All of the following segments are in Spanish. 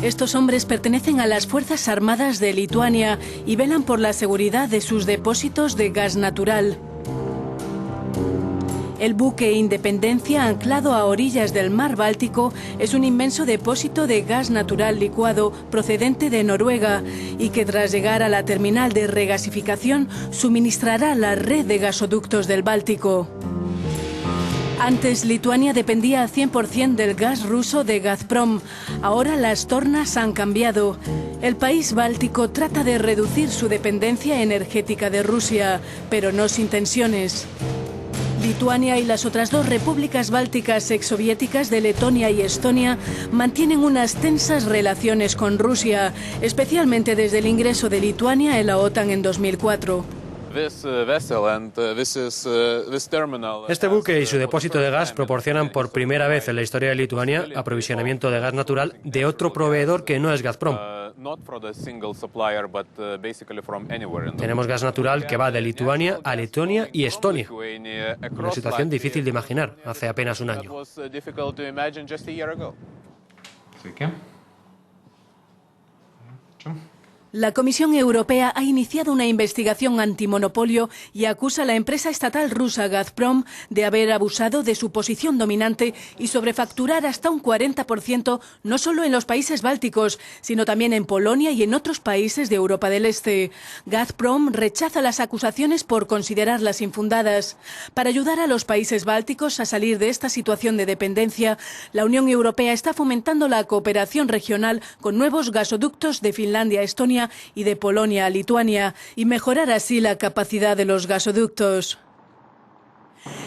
Estos hombres pertenecen a las Fuerzas Armadas de Lituania y velan por la seguridad de sus depósitos de gas natural. El buque Independencia, anclado a orillas del mar Báltico, es un inmenso depósito de gas natural licuado procedente de Noruega y que tras llegar a la terminal de regasificación suministrará la red de gasoductos del Báltico. Antes, Lituania dependía al 100% del gas ruso de Gazprom. Ahora las tornas han cambiado. El país báltico trata de reducir su dependencia energética de Rusia, pero no sin tensiones. Lituania y las otras dos repúblicas bálticas exsoviéticas de Letonia y Estonia mantienen unas tensas relaciones con Rusia, especialmente desde el ingreso de Lituania en la OTAN en 2004. Este buque y su depósito de gas proporcionan por primera vez en la historia de Lituania aprovisionamiento de gas natural de otro proveedor que no es Gazprom. Tenemos gas natural que va de Lituania a Letonia y Estonia. Una situación difícil de imaginar hace apenas un año. La Comisión Europea ha iniciado una investigación antimonopolio y acusa a la empresa estatal rusa Gazprom de haber abusado de su posición dominante y sobrefacturar hasta un 40% no solo en los países bálticos, sino también en Polonia y en otros países de Europa del Este. Gazprom rechaza las acusaciones por considerarlas infundadas. Para ayudar a los países bálticos a salir de esta situación de dependencia, la Unión Europea está fomentando la cooperación regional con nuevos gasoductos de Finlandia a Estonia y de Polonia a Lituania, y mejorar así la capacidad de los gasoductos.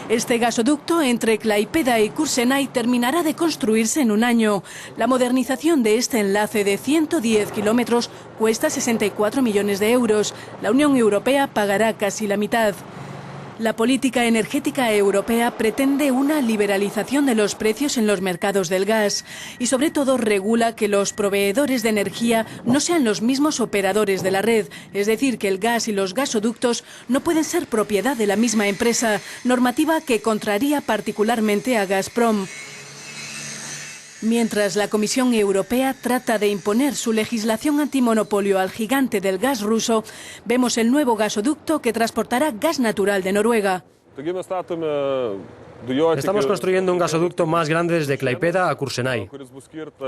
Este gasoducto entre Klaipėda y Kursenaí terminará de construirse en un año. La modernización de este enlace de 110 kilómetros cuesta 64 millones de euros. La Unión Europea pagará casi la mitad. La política energética europea pretende una liberalización de los precios en los mercados del gas y sobre todo regula que los proveedores de energía no sean los mismos operadores de la red, es decir, que el gas y los gasoductos no pueden ser propiedad de la misma empresa, normativa que contraría particularmente a Gazprom. Mientras la Comisión Europea trata de imponer su legislación antimonopolio al gigante del gas ruso, vemos el nuevo gasoducto que transportará gas natural de Noruega. Estamos construyendo un gasoducto más grande desde Klaipėda a Kursenaí.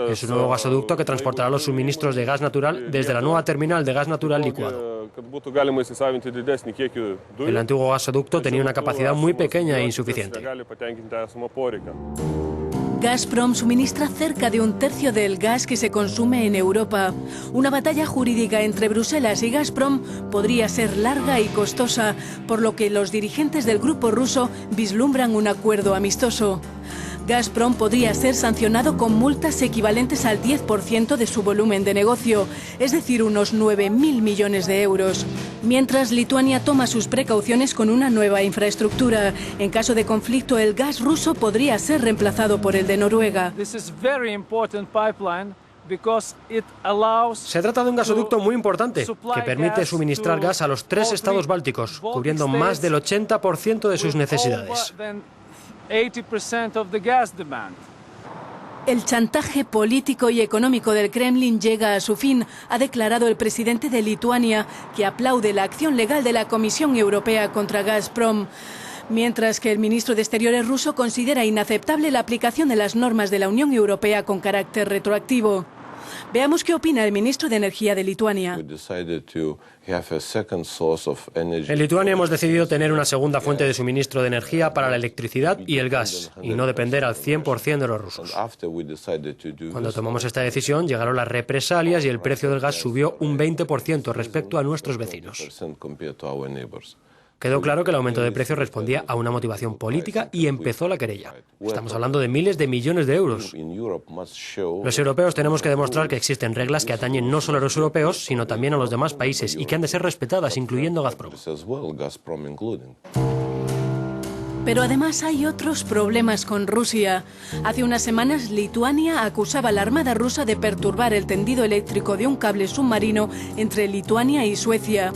Es un nuevo gasoducto que transportará los suministros de gas natural desde la nueva terminal de gas natural licuado. El antiguo gasoducto tenía una capacidad muy pequeña e insuficiente. Gazprom suministra cerca de un tercio del gas que se consume en Europa. Una batalla jurídica entre Bruselas y Gazprom podría ser larga y costosa, por lo que los dirigentes del grupo ruso vislumbran un acuerdo amistoso. Gazprom podría ser sancionado con multas equivalentes al 10% de su volumen de negocio, es decir, unos 9.000 millones de euros. Mientras, Lituania toma sus precauciones con una nueva infraestructura. En caso de conflicto, el gas ruso podría ser reemplazado por el de Noruega. Se trata de un gasoducto muy importante que permite suministrar gas a los 3 estados bálticos, cubriendo más del 80% de sus necesidades. El chantaje político y económico del Kremlin llega a su fin, ha declarado el presidente de Lituania, que aplaude la acción legal de la Comisión Europea contra Gazprom. Mientras que el ministro de Exteriores ruso considera inaceptable la aplicación de las normas de la Unión Europea con carácter retroactivo. Veamos qué opina el ministro de Energía de Lituania. En Lituania hemos decidido tener una segunda fuente de suministro de energía para la electricidad y el gas, y no depender al 100% de los rusos. Cuando tomamos esta decisión, llegaron las represalias y el precio del gas subió un 20% respecto a nuestros vecinos. Quedó claro que el aumento de precios respondía a una motivación política y empezó la querella. Estamos hablando de miles de millones de euros. Los europeos tenemos que demostrar que existen reglas que atañen no solo a los europeos, sino también a los demás países y que han de ser respetadas, incluyendo Gazprom. Pero además hay otros problemas con Rusia. Hace unas semanas, Lituania acusaba a la Armada rusa de perturbar el tendido eléctrico de un cable submarino entre Lituania y Suecia.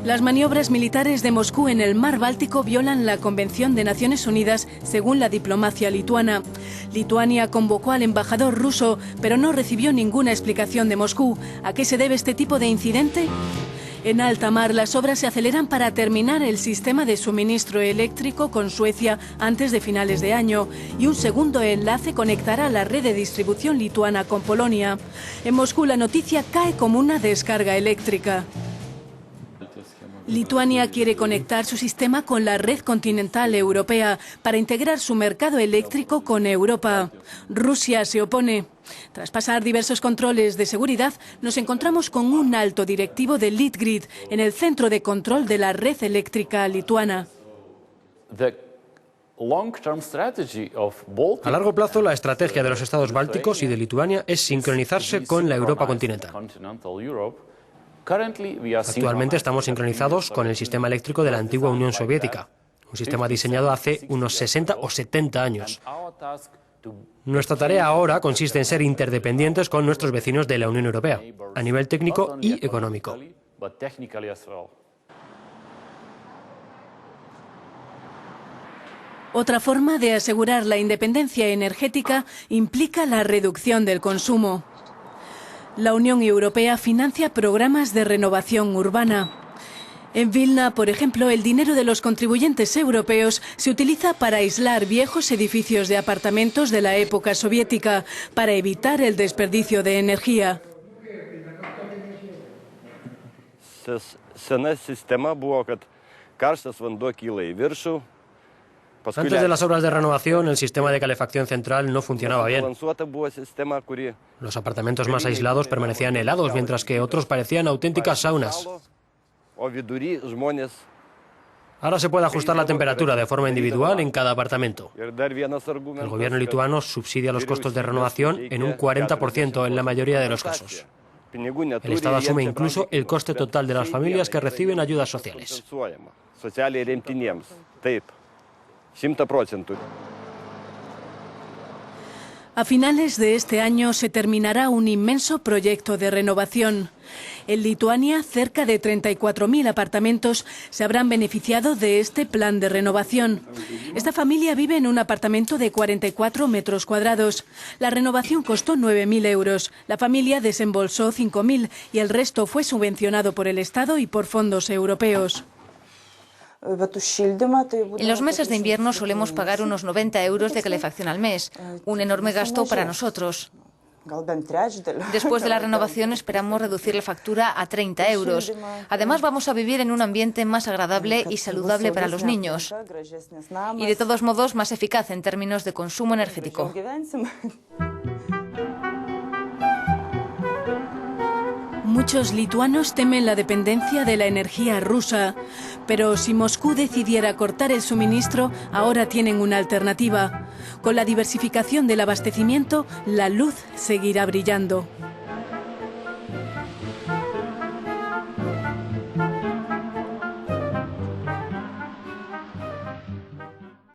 Las maniobras militares de Moscú en el mar Báltico violan la Convención de Naciones Unidas, según la diplomacia lituana. Lituania convocó al embajador ruso, pero no recibió ninguna explicación de Moscú. ¿A qué se debe este tipo de incidente? En alta mar, las obras se aceleran para terminar el sistema de suministro eléctrico con Suecia antes de finales de año, y un segundo enlace conectará la red de distribución lituana con Polonia. En Moscú, la noticia cae como una descarga eléctrica. Lituania quiere conectar su sistema con la red continental europea para integrar su mercado eléctrico con Europa. Rusia se opone. Tras pasar diversos controles de seguridad, nos encontramos con un alto directivo de Litgrid en el centro de control de la red eléctrica lituana. A largo plazo, la estrategia de los estados bálticos y de Lituania es sincronizarse con la Europa continental. Actualmente estamos sincronizados con el sistema eléctrico de la antigua Unión Soviética, un sistema diseñado hace unos 60 o 70 años. Nuestra tarea ahora consiste en ser interdependientes con nuestros vecinos de la Unión Europea, a nivel técnico y económico. Otra forma de asegurar la independencia energética implica la reducción del consumo. La Unión Europea financia programas de renovación urbana. En Vilna, por ejemplo, el dinero de los contribuyentes europeos se utiliza para aislar viejos edificios de apartamentos de la época soviética, para evitar el desperdicio de energía. Antes de las obras de renovación, el sistema de calefacción central no funcionaba bien. Los apartamentos más aislados permanecían helados, mientras que otros parecían auténticas saunas. Ahora se puede ajustar la temperatura de forma individual en cada apartamento. El gobierno lituano subsidia los costos de renovación en un 40% en la mayoría de los casos. El Estado asume incluso el coste total de las familias que reciben ayudas sociales. A finales de este año se terminará un inmenso proyecto de renovación. En Lituania, cerca de 34.000 apartamentos se habrán beneficiado de este plan de renovación. Esta familia vive en un apartamento de 44 metros cuadrados. La renovación costó 9.000 euros. La familia desembolsó 5.000 y el resto fue subvencionado por el Estado y por fondos europeos. En los meses de invierno solemos pagar unos 90 euros de calefacción al mes, un enorme gasto para nosotros. Después de la renovación esperamos reducir la factura a 30 euros. Además vamos a vivir en un ambiente más agradable y saludable para los niños. Y de todos modos más eficaz en términos de consumo energético. Muchos lituanos temen la dependencia de la energía rusa, pero si Moscú decidiera cortar el suministro, ahora tienen una alternativa. Con la diversificación del abastecimiento, la luz seguirá brillando.